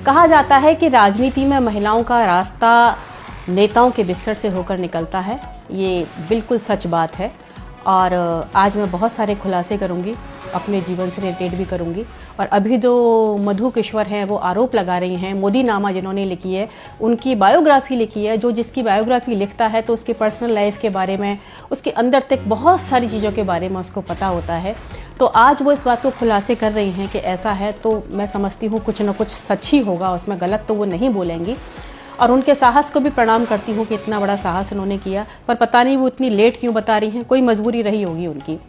कहा जाता है कि राजनीति में महिलाओं का रास्ता नेताओं के बिस्तर से होकर निकलता है। ये बिल्कुल सच बात है और आज मैं बहुत सारे खुलासे करूंगी, अपने जीवन से रिलेटेड भी करूंगी। और अभी जो मधु किश्वर हैं वो आरोप लगा रही हैं, मोदी नामा जिन्होंने लिखी है उनकी बायोग्राफी लिखी है, जो जिसकी बायोग्राफी लिखता है तो उसकी पर्सनल लाइफ के बारे में, उसके अंदर तक बहुत सारी चीज़ों के बारे में उसको पता होता है। तो आज वो इस बात को खुलासे कर रही हैं कि ऐसा है, तो मैं समझती हूँ कुछ ना कुछ सच ही होगा उसमें, गलत तो वो नहीं बोलेंगी। और उनके साहस को भी प्रणाम करती हूँ कि इतना बड़ा साहस उन्होंने किया, पर पता नहीं वो इतनी लेट क्यों बता रही हैं, कोई मजबूरी रही होगी उनकी।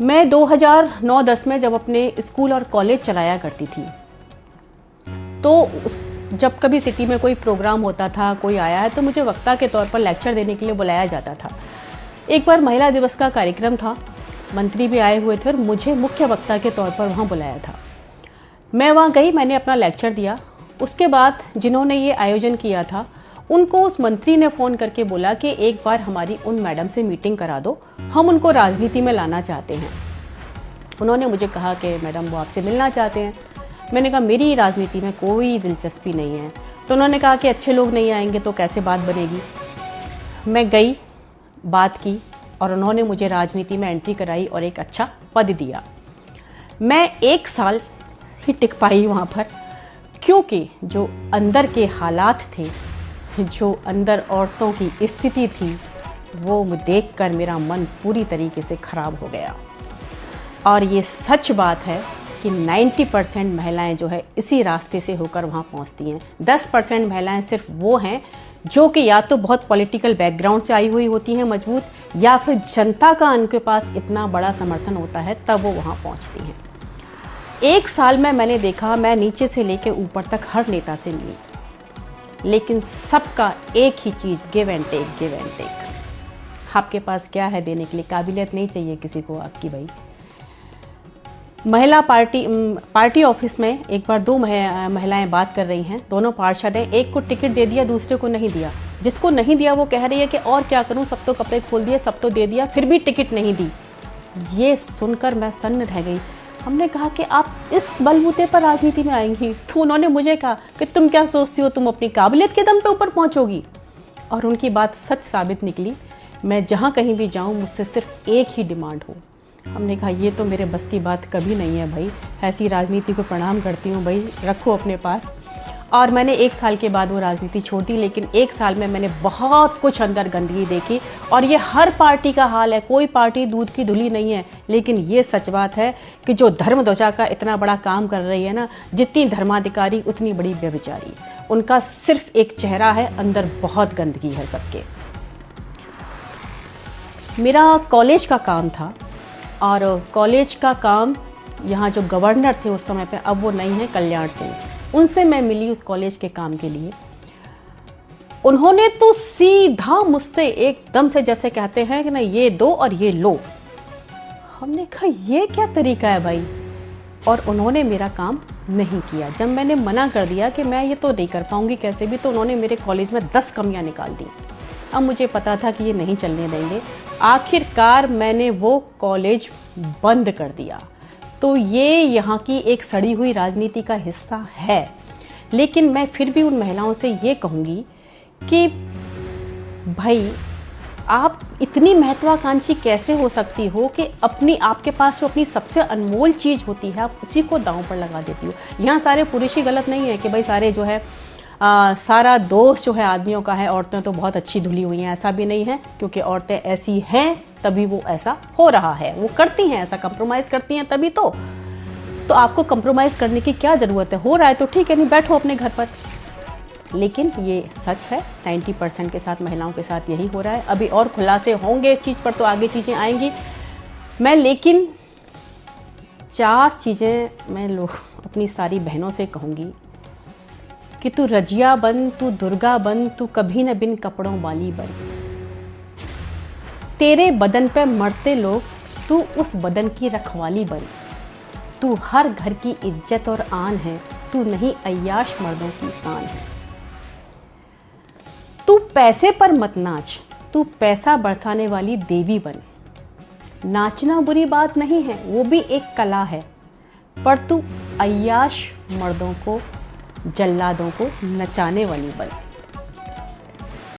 मैं 2009-10 में जब अपने स्कूल और कॉलेज चलाया करती थी, तो जब कभी सिटी में कोई प्रोग्राम होता था, कोई आया है, तो मुझे वक्ता के तौर पर लेक्चर देने के लिए बुलाया जाता था। एक बार महिला दिवस का कार्यक्रम था, मंत्री भी आए हुए थे और मुझे मुख्य वक्ता के तौर पर वहाँ बुलाया था। मैं वहाँ गई, मैंने अपना लेक्चर दिया। उसके बाद जिन्होंने ये आयोजन किया था उनको उस मंत्री ने फ़ोन करके बोला कि एक बार हमारी उन मैडम से मीटिंग करा दो, हम उनको राजनीति में लाना चाहते हैं। उन्होंने मुझे कहा कि मैडम वो आपसे मिलना चाहते हैं। मैंने कहा मेरी राजनीति में कोई दिलचस्पी नहीं है। तो उन्होंने कहा कि अच्छे लोग नहीं आएंगे तो कैसे बात बनेगी। मैं गई, बात की और उन्होंने मुझे राजनीति में एंट्री कराई और एक अच्छा पद दिया। मैं 1 साल ही टिक पाई वहाँ पर, क्योंकि जो अंदर के हालात थे, जो अंदर औरतों की स्थिति थी, वो देखकर मेरा मन पूरी तरीके से खराब हो गया। और ये सच बात है कि 90% महिलाएं जो है इसी रास्ते से होकर वहाँ पहुँचती हैं। 10% महिलाएं सिर्फ वो हैं जो कि या तो बहुत पॉलिटिकल बैकग्राउंड से आई हुई होती हैं मजबूत, या फिर जनता का उनके पास इतना बड़ा समर्थन होता है तब वो वहाँ पहुँचती हैं। 1 साल में मैंने देखा, मैं नीचे से लेकर ऊपर तक हर नेता से मिली, लेकिन सबका एक ही चीज़, give and take, give and take. आपके पास क्या है देने के लिए? काबिलियत नहीं चाहिए किसी को आपकी भाई। महिला पार्टी ऑफिस में एक बार 2 महिलाएं बात कर रही हैं, दोनों पार्षद हैं, एक को टिकट दे दिया, दूसरे को नहीं दिया। जिसको नहीं दिया वो कह रही है कि और क्या करूं, सब तो कपड़े खोल दिए, सब तो दे दिया, फिर भी टिकट नहीं दी। ये सुनकर मैं सन्न रह गई। हमने कहा कि आप इस बलबूते पर राजनीति में आएंगी? तो उन्होंने मुझे कहा कि तुम क्या सोचती हो, तुम अपनी काबिलियत के दम पे ऊपर पहुंचोगी? और उनकी बात सच साबित निकली। मैं जहां कहीं भी जाऊं मुझसे सिर्फ एक ही डिमांड हो। हमने कहा ये तो मेरे बस की बात कभी नहीं है भाई, ऐसी राजनीति को प्रणाम करती हूँ भाई, रखो अपने पास। और मैंने 1 साल के बाद वो राजनीति छोड़ दी, लेकिन 1 साल में मैंने बहुत कुछ अंदर गंदगी देखी। और ये हर पार्टी का हाल है, कोई पार्टी दूध की धुली नहीं है। लेकिन ये सच बात है कि जो धर्म ध्वजा का इतना बड़ा काम कर रही है ना, जितनी धर्माधिकारी उतनी बड़ी व्यभिचारी। उनका सिर्फ एक चेहरा है, अंदर बहुत गंदगी है सबके। मेरा कॉलेज का काम था और कॉलेज का काम, यहाँ जो गवर्नर थे उस समय पे, अब वो नहीं है, कल्याण सिंह, उनसे मैं मिली उस कॉलेज के काम के लिए। उन्होंने तो सीधा मुझसे एकदम से, जैसे कहते हैं कि ना, ये दो और ये लो। हमने कहा ये क्या तरीका है भाई? और उन्होंने मेरा काम नहीं किया। जब मैंने मना कर दिया कि मैं ये तो नहीं कर पाऊंगी कैसे भी, तो उन्होंने मेरे कॉलेज में 10 कमियां निकाल दी। अब मुझे पता था कि ये नहीं चलने देंगे। आखिरकार मैंने वो कॉलेज बंद कर दिया। तो ये यहाँ की एक सड़ी हुई राजनीति का हिस्सा है। लेकिन मैं फिर भी उन महिलाओं से ये कहूँगी कि भाई, आप इतनी महत्वाकांक्षी कैसे हो सकती हो कि आपके पास जो अपनी सबसे अनमोल चीज़ होती है आप उसी को दांव पर लगा देती हो। यहाँ सारे पुरुष ही गलत नहीं है कि भाई सारे जो है सारा दोष जो है आदमियों का है, औरतें तो बहुत अच्छी धुली हुई हैं, ऐसा भी नहीं है। क्योंकि औरतें ऐसी हैं तभी वो ऐसा हो रहा है, वो करती हैं ऐसा, कंप्रोमाइज़ करती हैं तभी तो आपको कंप्रोमाइज़ करने की क्या ज़रूरत है? हो रहा है तो ठीक है, नहीं बैठो अपने घर पर। लेकिन ये सच है, 90% के साथ, महिलाओं के साथ यही हो रहा है। अभी और खुलासे होंगे इस चीज़ पर, तो आगे चीज़ें आएंगी। लेकिन 4 चीज़ें मैं अपनी सारी बहनों से कहूँगी कि तू रजिया बन, तू दुर्गा बन, तू कभी न बिन कपड़ों वाली बन। तेरे बदन पे मरते लोग, तू उस बदन की रखवाली बन। तू हर घर की इज्जत और आन है, तू नहीं अय्याश मर्दों की शान है। तू पैसे पर मत नाच, तू पैसा बरसाने वाली देवी बन। नाचना बुरी बात नहीं है, वो भी एक कला है, पर तू अय्याश मर्दों को जल्लादों को नचाने वाली बन।